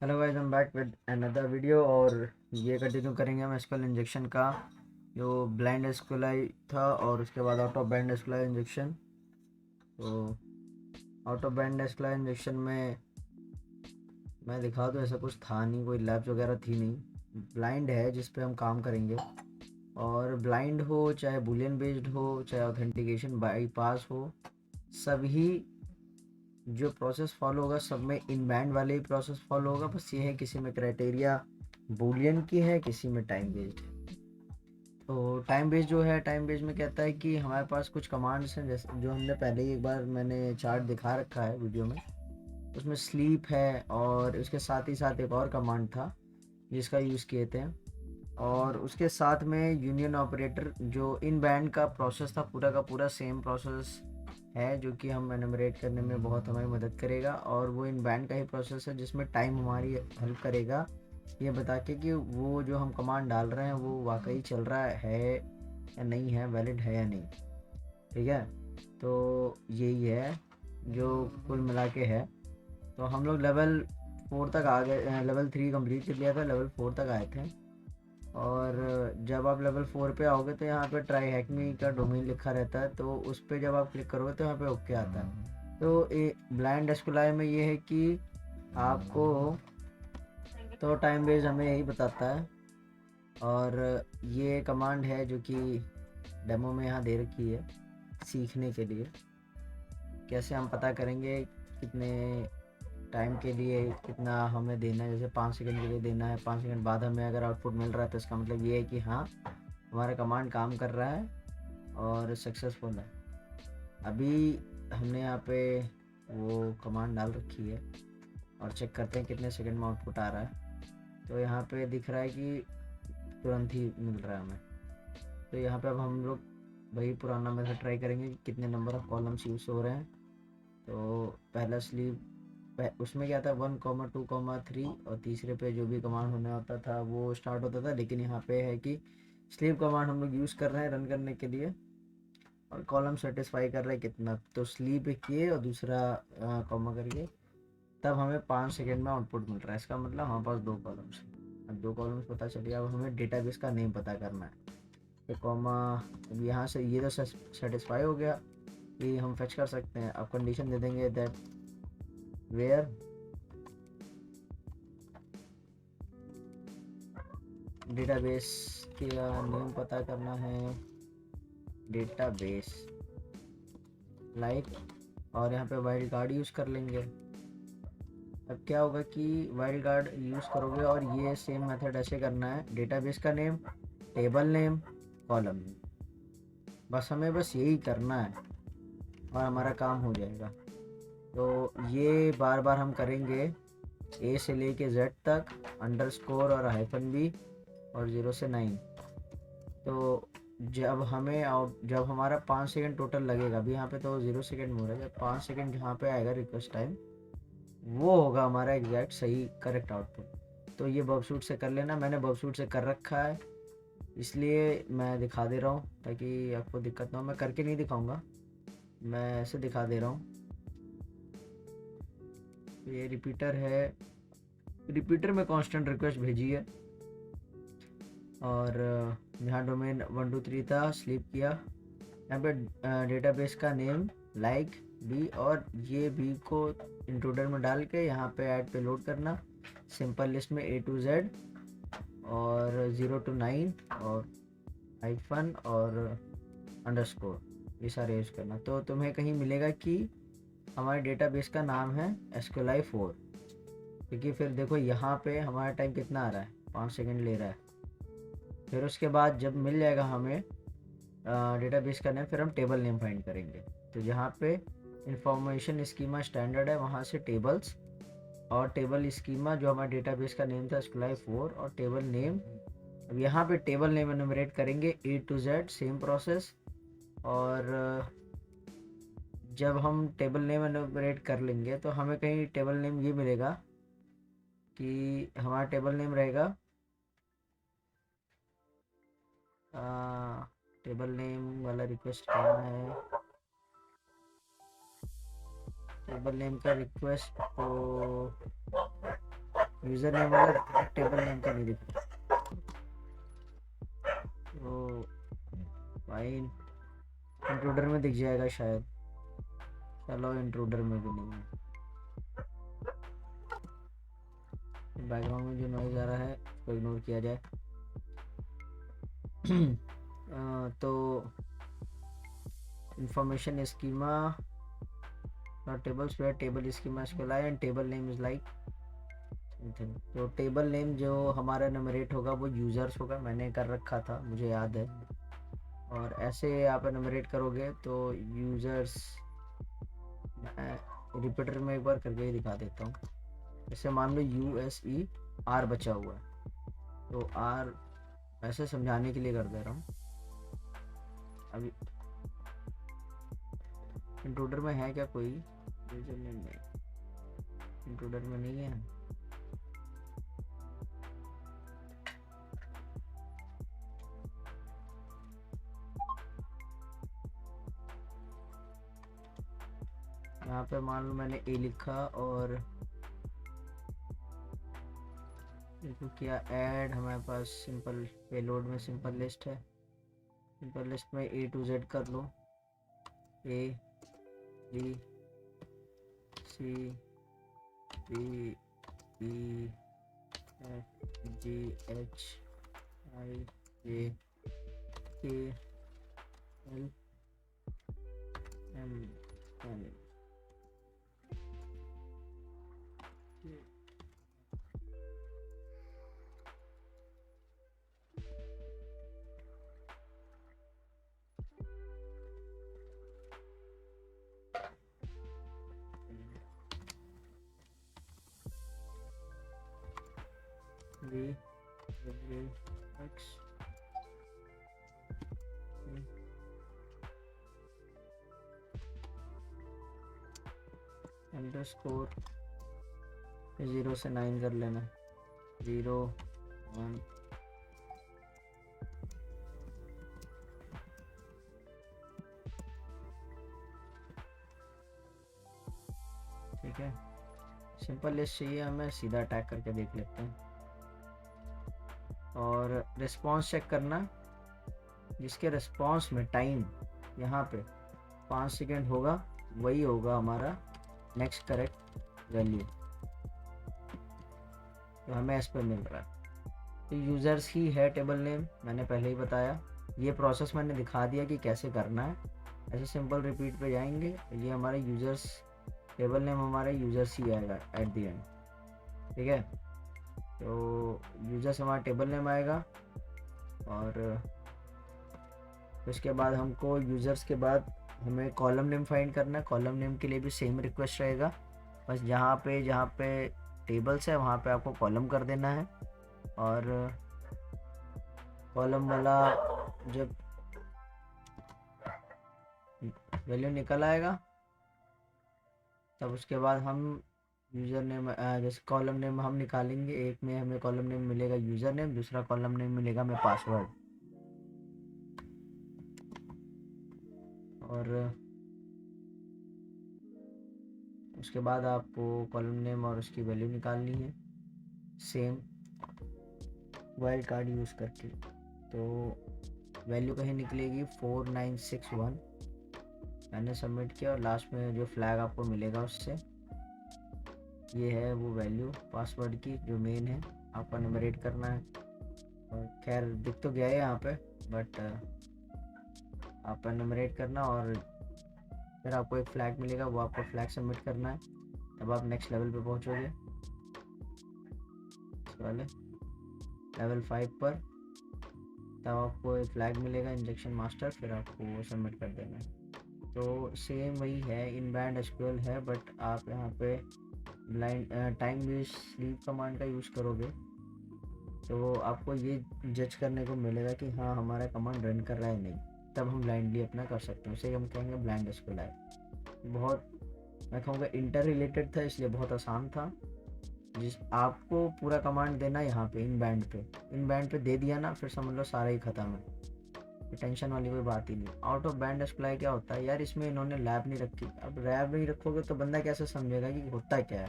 Hello guys, हम back with another video. और ये कंटिन्यू करेंगे हम एसक्यूएल इंजेक्शन का, जो ब्लाइंड एसक्यूएल था और उसके बाद out of band SQL injection. तो out of band SQL injection में मैं दिखा दूँ, ऐसा कुछ था नहीं, कोई लैब्स वगैरह थी नहीं। ब्लाइंड है जिस पे हम काम करेंगे, और ब्लाइंड हो चाहे बुलियन बेस्ड हो चाहे ऑथेंटिकेशन बाईपास हो, सभी जो प्रोसेस फॉलो होगा सब में इन बैंड वाले ही प्रोसेस फॉलो होगा। बस ये है किसी में क्राइटेरिया बूलियन की है, किसी में टाइम बेस्ड है। तो टाइम बेस्ड जो है, टाइम बेस्ड में कहता है कि हमारे पास कुछ कमांड्स हैं, जैसे जो हमने पहले ही एक बार मैंने चार्ट दिखा रखा है वीडियो में। उसमें स्लीप है और उसके साथ ही साथ एक और कमांड था जिसका यूज़ किए थे, और उसके साथ में यूनियन ऑपरेटर। जो इन बैंड का प्रोसेस था पूरा का पूरा सेम प्रोसेस है, जो कि हम एनुमरेट करने में बहुत हमारी मदद करेगा। और वो इन बैंड का ही प्रोसेस है जिसमें टाइम हमारी हेल्प करेगा ये बता के कि वो जो हम कमांड डाल रहे हैं वो वाकई चल रहा है या नहीं है, वैलिड है या नहीं। ठीक है, तो यही है जो कुल मिला के है। तो हम लोग लेवल 4 तक आ गए, लेवल 3 कंप्लीट कर लिया था, लेवल 4 तक आए थे। और जब आप लेवल 4 पे आओगे तो यहाँ पे ट्राई हैकमी का डोमेन लिखा रहता है, तो उस पर जब आप क्लिक करोगे तो यहाँ पे ओके आता है। तो ब्लाइंड एसक्यूएल में ये है कि आपको तो टाइम बेस हमें यही बताता है। और ये कमांड है जो कि डेमो में यहाँ दे रखी है सीखने के लिए। कैसे हम पता करेंगे कितने टाइम के लिए कितना हमें देना है। जैसे 5 सेकंड के लिए देना है, 5 सेकंड बाद हमें अगर आउटपुट मिल रहा है तो इसका मतलब ये है कि हाँ, हमारा कमांड काम कर रहा है और सक्सेसफुल है। अभी हमने यहाँ पे वो कमांड डाल रखी है और चेक करते हैं कितने सेकंड में आउटपुट आ रहा है। तो यहाँ पे दिख रहा है कि तुरंत ही मिल रहा है हमें। तो यहाँ पे अब हम लोग वही पुराना मेथड ट्राई करेंगे कि कितने नंबर ऑफ कॉलम्स यूज़ हो रहे हैं। तो पहला स्लीप, उसमें क्या था 1,2,3, और तीसरे पे जो भी कमांड होने होता था वो स्टार्ट होता था। लेकिन यहाँ पे है कि स्लीप कमांड हम लोग यूज़ कर रहे हैं रन करने के लिए, और कॉलम सेटिस्फाई कर रहे हैं कितना, तो स्लीप किए और दूसरा कॉमा करिए, तब हमें 5 सेकंड में आउटपुट मिल रहा है। इसका मतलब हमारे पास 2 कॉलम्स हैं। अब 2 कॉलम्स पता चल गया, अब हमें डेटाबेस का नेम पता करना है। ये कॉमा, अब यहाँ से ये तो सेटिस्फाई हो गया, ये हम फेच कर सकते हैं। अब कंडीशन दे देंगे दैट वेयर डेटाबेस का नेम पता करना है, डेटाबेस लाइक, और यहाँ पे वाइल्ड कार्ड यूज़ कर लेंगे। अब क्या होगा कि वाइल्ड कार्ड यूज़ करोगे और ये सेम मेथड ऐसे करना है, डेटाबेस का name, table name, column name. बस यही करना है और हमारा काम हो जाएगा। तो ये बार बार हम करेंगे, ए से लेके जेड तक, अंडरस्कोर और हाइफन बी, और 0 से 9। तो जब हमारा 5 सेकंड टोटल लगेगा, अभी यहाँ पे तो 0 सेकंड में हो रहा है, जब 5 सेकंड यहाँ पे आएगा रिक्वेस्ट टाइम, वो होगा हमारा एग्जैक्ट सही करेक्ट आउटपुट। तो ये बबसूट से कर लेना, मैंने बबसूट से कर रखा है इसलिए मैं दिखा दे रहा हूँ ताकि आपको दिक्कत ना हो। मैं करके नहीं दिखाऊंगा, मैं ऐसे दिखा दे रहा हूँ। ये रिपीटर है, रिपीटर में कांस्टेंट रिक्वेस्ट भेजी है, और यहाँ डोमेन 1 2 3 था, स्लीप किया। यहाँ पे डेटाबेस का नेम लाइक बी, और ये बी को इंट्रूडर में डाल के यहाँ पे ऐड पे लोड करना, सिंपल लिस्ट में A to Z और 0 to 9 और हाइफन और अंडरस्कोर, ये सारे यूज़ करना। तो तुम्हें कहीं मिलेगा कि हमारे डेटाबेस का नाम है SQLi 4, क्योंकि फिर देखो यहाँ पे हमारा टाइम कितना आ रहा है, 5 सेकंड ले रहा है। फिर उसके बाद जब मिल जाएगा हमें डेटाबेस का नेम, फिर हम टेबल नेम फाइंड करेंगे। तो जहाँ पे इंफॉर्मेशन स्कीमा स्टैंडर्ड है वहाँ से टेबल्स, और टेबल स्कीमा जो हमारे डेटाबेस का नेम था SQLi 4, और टेबल नेम। अब यहाँ पे टेबल नेम एनुमरेट करेंगे A to Z, same process. और जब हम टेबल नेम एनुमरेट कर लेंगे तो हमें कहीं टेबल नेम ये मिलेगा कि हमारा टेबल नेम रहेगा, टेबल नेम वाला रिक्वेस्ट कहाँ है, टेबल नेम का रिक्वेस्ट तो यूज़र नेम वाला टेबल नेम का नहीं दिख रहा। तो फाइन, इंट्रूडर में दिख जाएगा शायद। चलो इंट्रूडर में भी नहीं है। बैकग्राउंड में जो नॉइज आ रहा है उसको इग्नोर किया जाए। तो information schema not tables where table schema SQLi and table name is like something। तो टेबल नेम जो हमारा नंबरेट होगा वो यूज़र्स होगा, मैंने कर रखा था मुझे याद है। और ऐसे आप नंबरेट करोगे तो यूज़र्स, मैं रिपीटर में एक बार करके ही दिखा देता हूँ। जैसे मान लो USER बचा हुआ है, तो R ऐसे समझाने के लिए कर दे रहा हूँ। अभी इंट्रूडर में है क्या कोई? यूजर नेम नहीं, इंट्रूडर में नहीं है। यहाँ पे मान लो मैंने ए लिखा और देखो किया ऐड, हमारे पास सिंपल पेलोड में सिंपल लिस्ट है। सिंपल लिस्ट में A to Z कर लो, A B C D E F G H I J K L M N। V W X underscore 0 से 9 कर लेना, 0 1 ठीक है। सिंपल लिस्ट चाहिए हमें, सीधा अटैक करके देख लेते हैं। और रिस्पॉन्स चेक करना, जिसके रिस्पॉन्स में टाइम यहाँ पे 5 सेकेंड होगा वही होगा हमारा नेक्स्ट करेक्ट वैल्यू। तो हमें इस पर मिल रहा है। तो यूज़र्स ही है टेबल नेम, मैंने पहले ही बताया। ये प्रोसेस मैंने दिखा दिया कि कैसे करना है। ऐसे सिंपल रिपीट पे जाएंगे, ये हमारे यूज़र्स टेबल नेम हमारे यूज़र्स ही आएगा एट द एंड। ठीक है, तो यूज़र्स हमारा टेबल नेम आएगा। और उसके बाद हमको यूज़र्स के बाद हमें कॉलम नेम फाइंड करना है। कॉलम नेम के लिए भी सेम रिक्वेस्ट रहेगा, बस जहाँ पे टेबल्स है वहाँ पे आपको कॉलम कर देना है। और कॉलम वाला जब वैल्यू निकल आएगा तब उसके बाद हम यूज़र नेम, जैसे कॉलम नेम हम निकालेंगे। एक में हमें कॉलम नेम मिलेगा यूज़र नेम, दूसरा कॉलम नेम मिलेगा हमें पासवर्ड। और उसके बाद आपको कॉलम नेम और उसकी वैल्यू निकालनी है सेम वाइल्ड कार्ड यूज़ करके। तो वैल्यू कहीं निकलेगी 4961, मैंने सबमिट किया। और लास्ट में जो फ्लैग आपको मिलेगा उससे ये है वो वैल्यू पासवर्ड की जो मेन है, आपका नंबरेट करना है। और खैर दिख तो गया है यहाँ पे, बट आपका नंबरेट करना और फिर आपको एक फ्लैग मिलेगा, वो आपको फ्लैग सबमिट करना है। तब आप नेक्स्ट लेवल पे पहुँचोगे, इस वाले लेवल 5 पर। तब आपको एक फ्लैग मिलेगा इंजेक्शन मास्टर, फिर आपको वो सबमिट कर देना है। तो सेम वही है, इनबाउंड एसक्यूएल है, बट आप यहाँ पे blind time use sleep command का यूज़ करोगे तो आपको ये जज करने को मिलेगा कि हाँ हमारा कमांड रन कर रहा है नहीं, तब हम ब्लाइंडली अपना कर सकते हैं। उसे हम कहेंगे ब्लाइंड एसक्यूएल है। बहुत मैं कहूँगा इंटर रिलेटेड था, इसलिए बहुत आसान था। जिस आपको पूरा कमांड देना यहाँ पे इन बैंड पे दे दिया ना, फिर समझ लो सारा ही ख़त्म है, टेंशन वाली कोई बात ही नहीं। आउट ऑफ बैंड डिस्प्ले क्या होता है यार, इसमें इन्होंने लैब नहीं रखी। अब लैब नहीं रखोगे तो बंदा कैसे समझेगा कि होता क्या है।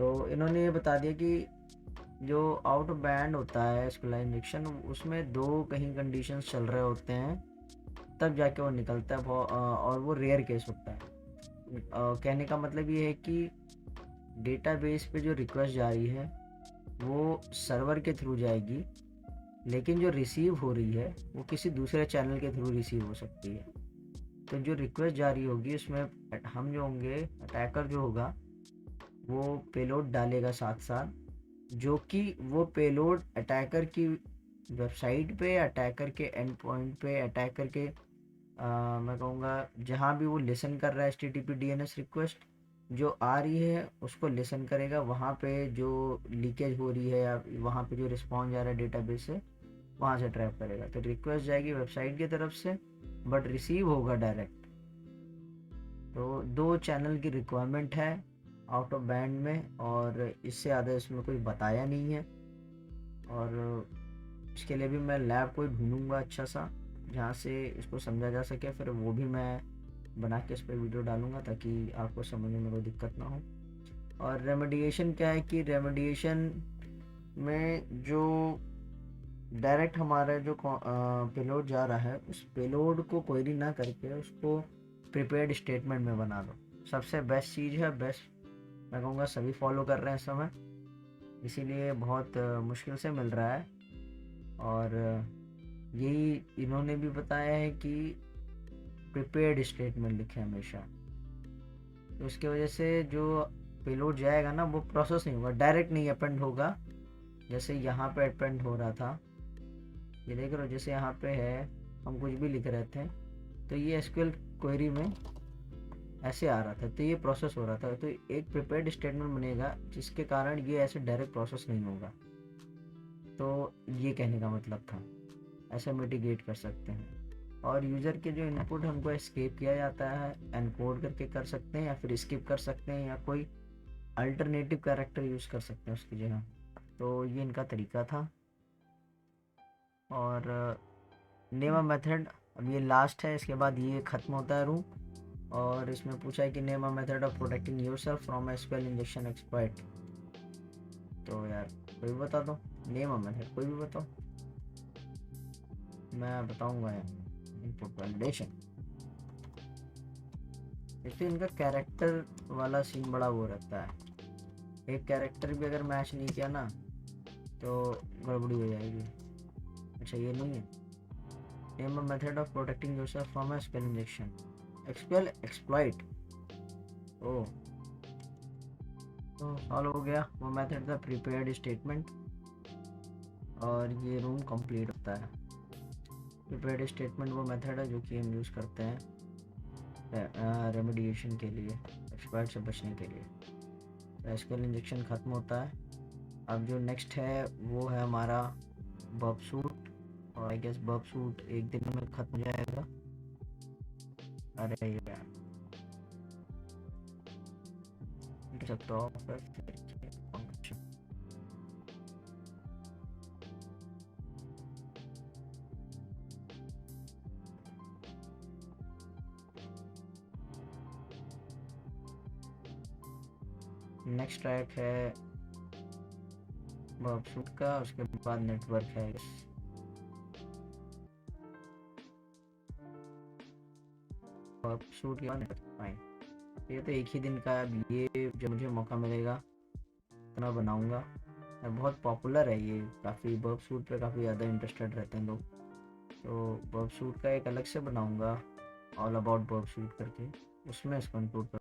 तो इन्होंने ये बता दिया कि जो आउट ऑफ बैंड होता है स्कूलाई इंजेक्शन, उसमें 2 कहीं कंडीशंस चल रहे होते हैं, तब जाके वो निकलता है, और वो रेयर केस होता है। कहने का मतलब ये है कि डेटाबेस पे जो रिक्वेस्ट जा रही है वो सर्वर के थ्रू जाएगी, लेकिन जो रिसीव हो रही है वो किसी दूसरे चैनल के थ्रू रिसीव हो सकती है। तो जो रिक्वेस्ट जा रही होगी उसमें हम जो होंगे, अटैकर जो होगा वो पेलोड डालेगा साथ साथ, जो कि वो पेलोड अटैकर की वेबसाइट पे, अटैकर के एंड पॉइंट पे, अटैकर के मैं कहूँगा जहाँ भी वो लिसन कर रहा है HTTP DNS रिक्वेस्ट जो आ रही है उसको लिसन करेगा, वहाँ पे जो लीकेज हो रही है या वहाँ पे जो रिस्पॉन्स जा रहा है डेटाबेस से, वहाँ से ट्रैप करेगा। तो रिक्वेस्ट जाएगी वेबसाइट की तरफ से, बट रिसीव होगा डायरेक्ट। तो 2 चैनल की रिक्वायरमेंट है आउट ऑफ बैंड में, और इससे ज़्यादा इसमें कोई बताया नहीं है। और इसके लिए भी मैं लैब कोई ढूंढूंगा अच्छा सा जहाँ से इसको समझा जा सके, फिर वो भी मैं बना के इस पर वीडियो डालूंगा ताकि आपको समझने में कोई दिक्कत ना हो। और रेमेडिएशन क्या है कि रेमेडिएशन में जो डायरेक्ट हमारा जो पेलोड जा रहा है उस पेलोड को क्वेरी ना करके उसको प्रिपेयर्ड स्टेटमेंट में बना दो। सबसे बेस्ट चीज़ है, बेस्ट मैं कहूँगा सभी फॉलो कर रहे हैं इस समय, इसीलिए बहुत मुश्किल से मिल रहा है। और यही इन्होंने भी बताया है कि प्रिपेयर्ड स्टेटमेंट लिखे हमेशा, तो उसकी वजह से जो पेलोड जाएगा ना वो प्रोसेस नहीं होगा, डायरेक्ट नहीं अपेंड होगा। जैसे यहाँ पे अपेंड हो रहा था, ये देख रहे हो, जैसे यहाँ पे है हम कुछ भी लिख रहे थे तो ये SQL क्वेरी में ऐसे आ रहा था, तो ये प्रोसेस हो रहा था। तो एक प्रिपेयर्ड स्टेटमेंट बनेगा जिसके कारण ये ऐसे डायरेक्ट प्रोसेस नहीं होगा। तो ये कहने का मतलब था, ऐसे मिटिगेट कर सकते हैं। और यूज़र के जो इनपुट है उनको एस्केप किया जाता है, एनकोड करके कर सकते हैं या फिर स्किप कर सकते हैं, या कोई अल्टरनेटिव कैरेक्टर यूज़ कर सकते हैं उसकी जगह। तो ये इनका तरीका था। और नेम अ मेथड, अब ये लास्ट है, इसके बाद ये ख़त्म होता है रूम। और इसमें पूछा है कि name a method of protecting yourself from SQL injection exploit. तो यार कोई भी बता दो, नेम अ मेथड कोई भी बताओ, मैं बताऊंगा यार। इनपुट वैलिडेशन, एक तो इनका कैरेक्टर वाला सीन बड़ा वो रहता है, एक कैरेक्टर भी अगर मैच नहीं किया ना तो गड़बड़ी हो जाएगी। अच्छा ये नहीं है, name a method of protecting yourself from SQL injection SQL exploit. ओ तो सॉल्व हो गया, वो मेथड था प्रिपेयर्ड स्टेटमेंट। और ये रूम कंप्लीट होता है। प्रिपेयर्ड स्टेटमेंट वो मेथड है जो कि हम यूज़ करते हैं रेमेडिएशन के लिए, एक्सप्लॉइट से बचने के लिए। तो SQL इंजेक्शन ख़त्म होता है। अब जो नेक्स्ट है वो है हमारा बर्ब सूट, और आई गेस बर्ब सूट एक दिन में ख़त्म हो जाएगा। अरे यार सकता हूँ नेक्स्ट ट्रैक है बर्ब सूट का, उसके बाद नेटवर्क है। बर्ब सूट के बाद फाइन, ये तो एक ही दिन का है। ये जब मुझे मौका मिलेगा इतना बनाऊंगा। बहुत पॉपुलर है ये, काफ़ी बर्ब सूट पे काफ़ी ज़्यादा इंटरेस्टेड रहते हैं लोग। तो बर्ब सूट का एक अलग से बनाऊंगा, ऑल अबाउट बर्ब सूट करके, उसमें इसको इंक्लूड